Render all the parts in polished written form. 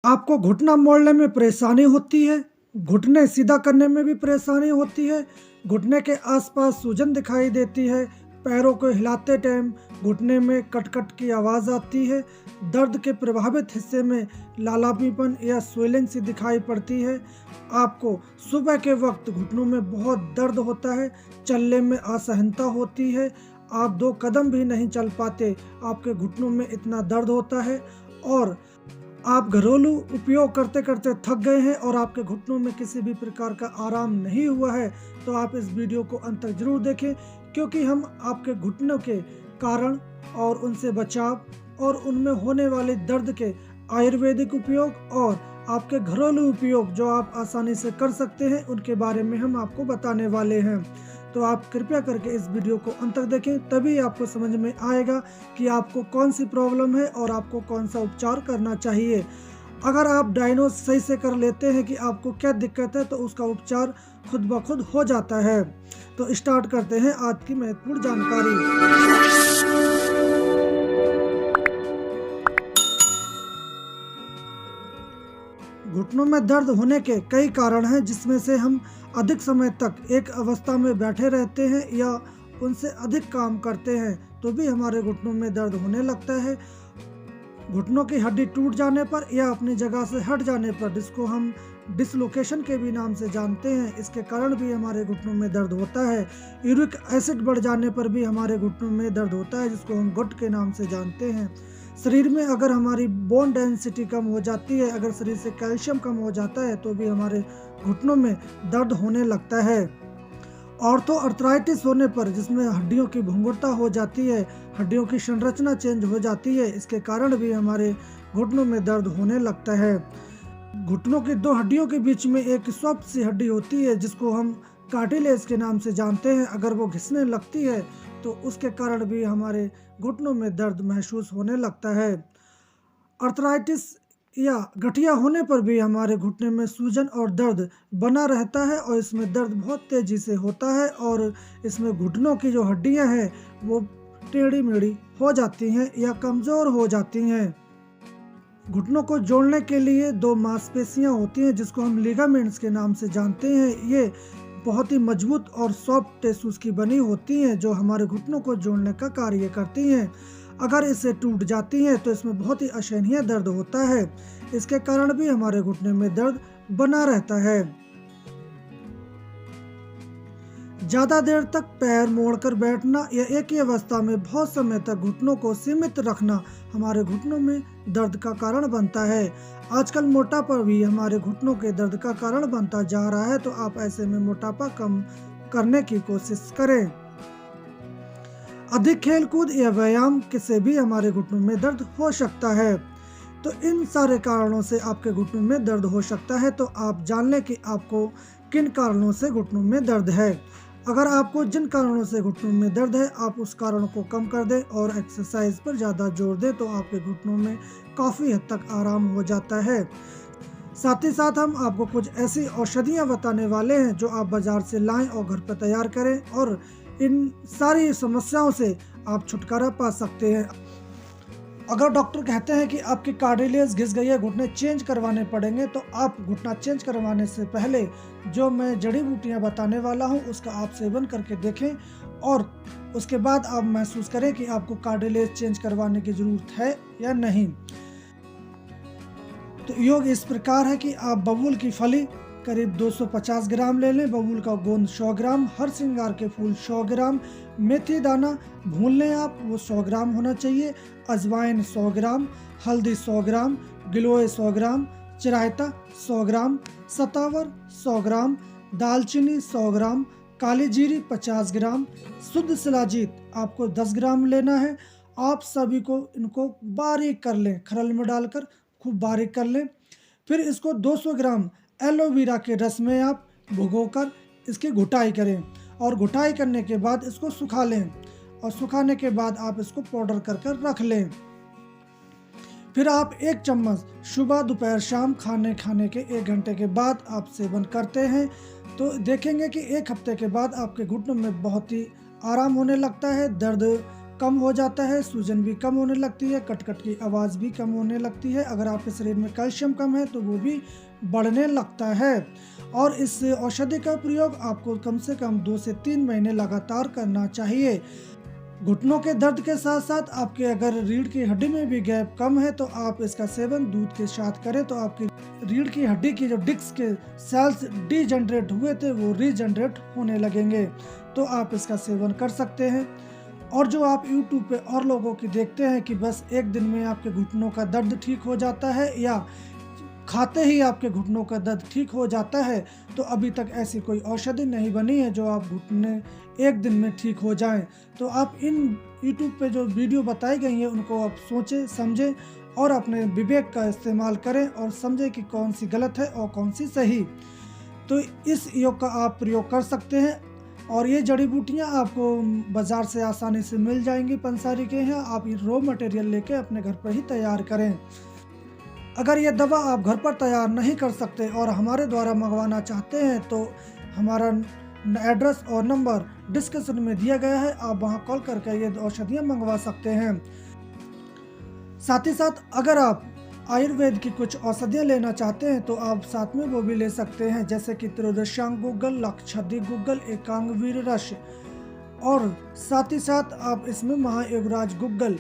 आपको घुटना मोड़ने में परेशानी होती है, घुटने सीधा करने में भी परेशानी होती है, घुटने के आसपास सूजन दिखाई देती है, पैरों को हिलाते टाइम घुटने में कट-कट की आवाज़ आती है, दर्द के प्रभावित हिस्से में लालापीपन या स्वेलिंग सी दिखाई पड़ती है, आपको सुबह के वक्त घुटनों में बहुत दर्द होता है, चलने में असहजता होती है, आप 2 कदम भी नहीं चल पाते, आपके घुटनों में इतना दर्द होता है और आप घरेलू उपयोग करते-करते थक गए हैं और आपके घुटनों में किसी भी प्रकार का आराम नहीं हुआ है, तो आप इस वीडियो को अंत तक ज़रूर देखें क्योंकि हम आपके घुटनों के कारण और उनसे बचाव और उनमें होने वाले दर्द के आयुर्वेदिक उपयोग और आपके घरेलू उपयोग जो आप आसानी से कर सकते हैं, उनके बारे में हम आपको बताने वाले हैं। तो आप कृपया करके इस वीडियो को अंत तक देखें, तभी आपको समझ में आएगा कि आपको कौन सी प्रॉब्लम है और आपको कौन सा उपचार करना चाहिए। अगर आप डायग्नोज सही से कर लेते हैं कि आपको क्या दिक्कत है, तो उसका उपचार खुद ब खुद हो जाता है। तो स्टार्ट करते हैं आज की महत्वपूर्ण जानकारी। घुटनों में दर्द होने के कई कारण हैं, जिसमें से हम अधिक समय तक एक अवस्था में बैठे रहते हैं या उनसे अधिक काम करते हैं तो भी हमारे घुटनों में दर्द होने लगता है। घुटनों की हड्डी टूट जाने पर या अपनी जगह से हट जाने पर, जिसको हम डिसलोकेशन के भी नाम से जानते हैं, इसके कारण भी हमारे घुटनों में दर्द होता है। यूरिक एसिड बढ़ जाने पर भी हमारे घुटनों में दर्द होता है, जिसको हम गुट के नाम से जानते हैं। शरीर में अगर हमारी बोन डेंसिटी कम हो जाती है, अगर शरीर से कैल्शियम कम हो जाता है, तो भी हमारे घुटनों में दर्द होने लगता है। ऑर्थोआर्थराइटिस होने पर, जिसमें हड्डियों की भंगुरता हो जाती है, हड्डियों की संरचना चेंज हो जाती है, इसके कारण भी हमारे घुटनों में दर्द होने लगता है। घुटनों की 2 हड्डियों के बीच में एक सॉफ्ट सी हड्डी होती है, जिसको हम कार्टिलेज के नाम से जानते हैं। अगर वो घिसने लगती है तो उसके कारण भी हमारे घुटनों में दर्द महसूस होने लगता है। आर्थराइटिस या गठिया होने पर भी हमारे घुटने में सूजन और दर्द बना रहता है और इसमें दर्द बहुत तेज़ी से होता है और इसमें घुटनों की जो हड्डियां हैं वो टेढ़ी-मेढ़ी हो जाती हैं या कमज़ोर हो जाती हैं। घुटनों को जोड़ने के लिए 2 मांसपेशियां होती हैं, जिसको हम लिगामेंट्स के नाम से जानते हैं। ये बहुत ही मजबूत और सॉफ्ट टिश्यूज की बनी होती हैं, जो हमारे घुटनों को जोड़ने का कार्य करती हैं। अगर इसे टूट जाती हैं तो इसमें बहुत ही असहनीय दर्द होता है। इसके कारण भी हमारे घुटने में दर्द बना रहता है। ज़्यादा देर तक पैर मोड़कर बैठना या एक ही अवस्था में बहुत समय तक घुटनों को सीमित रखना हमारे घुटनों में दर्द का कारण बनता है। आजकल मोटापा भी हमारे घुटनों के दर्द का कारण बनता जा रहा है, तो आप ऐसे में मोटापा कम करने की कोशिश करें। अधिक खेलकूद या व्यायाम से भी हमारे घुटनों में दर्द हो सकता है। तो इन सारे कारणों से आपके घुटनों में दर्द हो सकता है, तो आप जान लें कि आपको किन कारणों से घुटनों में दर्द है। अगर आपको जिन कारणों से घुटनों में दर्द है, आप उस कारणों को कम कर दें और एक्सरसाइज पर ज़्यादा जोर दें, तो आपके घुटनों में काफ़ी हद तक आराम हो जाता है। साथ ही साथ हम आपको कुछ ऐसी औषधियाँ बताने वाले हैं जो आप बाज़ार से लाएं और घर पर तैयार करें और इन सारी समस्याओं से आप छुटकारा पा सकते हैं। अगर डॉक्टर कहते हैं कि आपकी कार्टिलेज घिस गई है, घुटने चेंज करवाने पड़ेंगे, तो आप घुटना चेंज करवाने से पहले जो मैं जड़ी बूटियां बताने वाला हूं, उसका आप सेवन करके देखें और उसके बाद आप महसूस करें कि आपको कार्टिलेज चेंज करवाने की ज़रूरत है या नहीं। तो योग इस प्रकार है कि आप बबूल की फली करीब 250 ग्राम ले लें, बबूल का गोंद 100 ग्राम, हर श्रृंगार के फूल 100 ग्राम, मेथी दाना भून लें आप, वो 100 ग्राम होना चाहिए, अजवाइन 100 ग्राम, हल्दी 100 ग्राम, गिलोय 100 ग्राम, चिरायता 100 ग्राम, सतावर 100 ग्राम, दालचीनी 100 ग्राम, काली जीरी 50 ग्राम, शुद्ध शिलाजीत आपको 10 ग्राम लेना है। आप सभी को इनको बारीक कर लें, खरल में डालकर खूब बारीक कर लें। फिर इसको 200 ग्राम एलोवेरा के रस में आप भिगोकर इसकी घुटाई करें और घुटाई करने के बाद इसको सुखा लें और सुखाने के बाद आप इसको पाउडर कर कर रख लें। फिर आप 1 चम्मच सुबह दोपहर शाम खाने के 1 घंटे के बाद आप सेवन करते हैं, तो देखेंगे कि 1 हफ्ते के बाद आपके घुटनों में बहुत ही आराम होने लगता है, दर्द कम हो जाता है, सूजन भी कम होने लगती है, कटकट की आवाज़ भी कम होने लगती है। अगर आपके शरीर में कैल्शियम कम है तो वो भी बढ़ने लगता है। और इस औषधि का प्रयोग आपको कम से कम 2 से 3 महीने लगातार करना चाहिए। घुटनों के दर्द के साथ साथ आपके अगर रीढ़ की हड्डी में भी गैप कम है तो आप इसका सेवन दूध के साथ करें तो आपकी रीढ़ की हड्डी की जो डिस्क के सेल्स डीजनरेट हुए थे वो रीजनरेट होने लगेंगे, तो आप इसका सेवन कर सकते हैं। और जो आप YouTube पे और लोगों की देखते हैं कि बस एक दिन में आपके घुटनों का दर्द ठीक हो जाता है या खाते ही आपके घुटनों का दर्द ठीक हो जाता है, तो अभी तक ऐसी कोई औषधि नहीं बनी है जो आप घुटने एक दिन में ठीक हो जाएं। तो आप इन YouTube पे जो वीडियो बताई गई हैं उनको आप सोचें समझें और अपने विवेक का इस्तेमाल करें और समझें कि कौन सी गलत है और कौन सी सही। तो इस योग का आप प्रयोग कर सकते हैं और ये जड़ी बूटियाँ आपको बाज़ार से आसानी से मिल जाएंगी। पंसारी के यहाँ आप ये रॉ मटेरियल लेके अपने घर पर ही तैयार करें। अगर ये दवा आप घर पर तैयार नहीं कर सकते और हमारे द्वारा मंगवाना चाहते हैं तो हमारा एड्रेस और नंबर डिस्क्रिप्शन में दिया गया है, आप वहां कॉल करके ये औषधियाँ मंगवा सकते हैं। साथ ही साथ अगर आप आयुर्वेद की कुछ औषधियाँ लेना चाहते हैं तो आप साथ में वो भी ले सकते हैं, जैसे कि त्रिदशांग गुग्गल, लक्षाधिक गुग्गल, एकांग वीर रस, और साथ ही साथ आप इसमें महायुगराज गुग्गल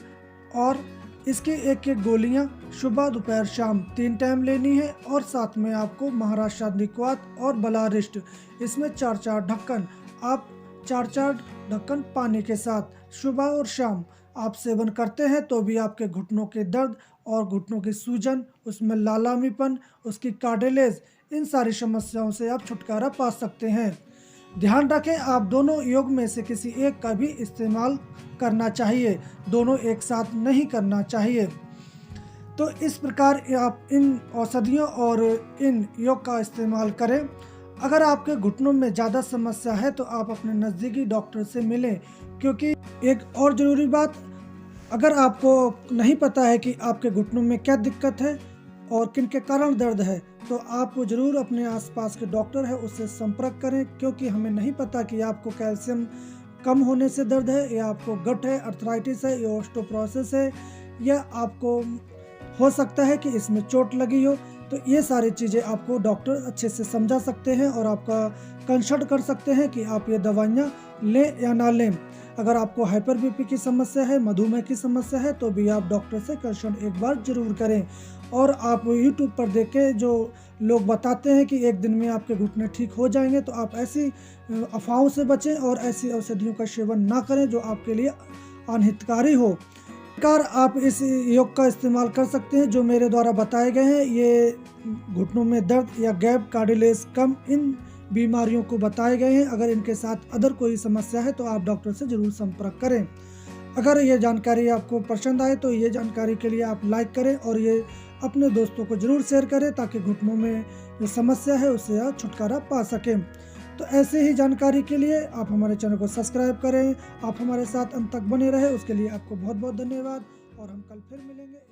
और इसकी एक गोलियां सुबह दोपहर शाम 3 टाइम लेनी है। और साथ में आपको महाराष्ट्र निक्वात और बलारिष्ट, इसमें 4-4 ढक्कन, आप 4-4 ढक्कन पानी के साथ सुबह और शाम आप सेवन करते हैं तो भी आपके घुटनों के दर्द और घुटनों की सूजन, उसमें लालामीपन, उसकी कार्डिलेज, इन सारी समस्याओं से आप छुटकारा पा सकते हैं। ध्यान रखें आप दोनों योग में से किसी एक का भी इस्तेमाल करना चाहिए, दोनों एक साथ नहीं करना चाहिए। तो इस प्रकार आप इन औषधियों और इन योग का इस्तेमाल करें। अगर आपके घुटनों में ज़्यादा समस्या है तो आप अपने नज़दीकी डॉक्टर से मिलें, क्योंकि एक और ज़रूरी बात, अगर आपको नहीं पता है कि आपके घुटनों में क्या दिक्कत है और किन के कारण दर्द है तो आप ज़रूर अपने आसपास के डॉक्टर है उससे संपर्क करें, क्योंकि हमें नहीं पता कि आपको कैल्शियम कम होने से दर्द है या आपको गट है, अर्थराइटिस है या ऑस्टियोपोरोसिस है, या आपको हो सकता है कि इसमें चोट लगी हो। तो ये सारी चीज़ें आपको डॉक्टर अच्छे से समझा सकते हैं और आपका कंसल्ट कर सकते हैं कि आप ये दवाइयाँ लें या ना लें। अगर आपको हाइपर बीपी की समस्या है, मधुमेह की समस्या है तो भी आप डॉक्टर से कंसल्ट एक बार ज़रूर करें। और आप YouTube पर देख के जो लोग बताते हैं कि एक दिन में आपके घुटने ठीक हो जाएंगे, तो आप ऐसी अफवाहों से बचें और ऐसी औषधियों का सेवन ना करें जो आपके लिए अनहितकारी हो। प्रकार आप इस योग का इस्तेमाल कर सकते हैं जो मेरे द्वारा बताए गए हैं। ये घुटनों में दर्द या गैप, कार्डिलेज कम, इन बीमारियों को बताए गए हैं। अगर इनके साथ अदर कोई समस्या है तो आप डॉक्टर से ज़रूर संपर्क करें। अगर ये जानकारी आपको पसंद आए तो ये जानकारी के लिए आप लाइक करें और ये अपने दोस्तों को ज़रूर शेयर करें ताकि घुटनों में जो समस्या है उससे आप छुटकारा पा सकें। तो ऐसे ही जानकारी के लिए आप हमारे चैनल को सब्सक्राइब करें। आप हमारे साथ अंत तक बने रहे उसके लिए आपको बहुत बहुत धन्यवाद और हम कल फिर मिलेंगे।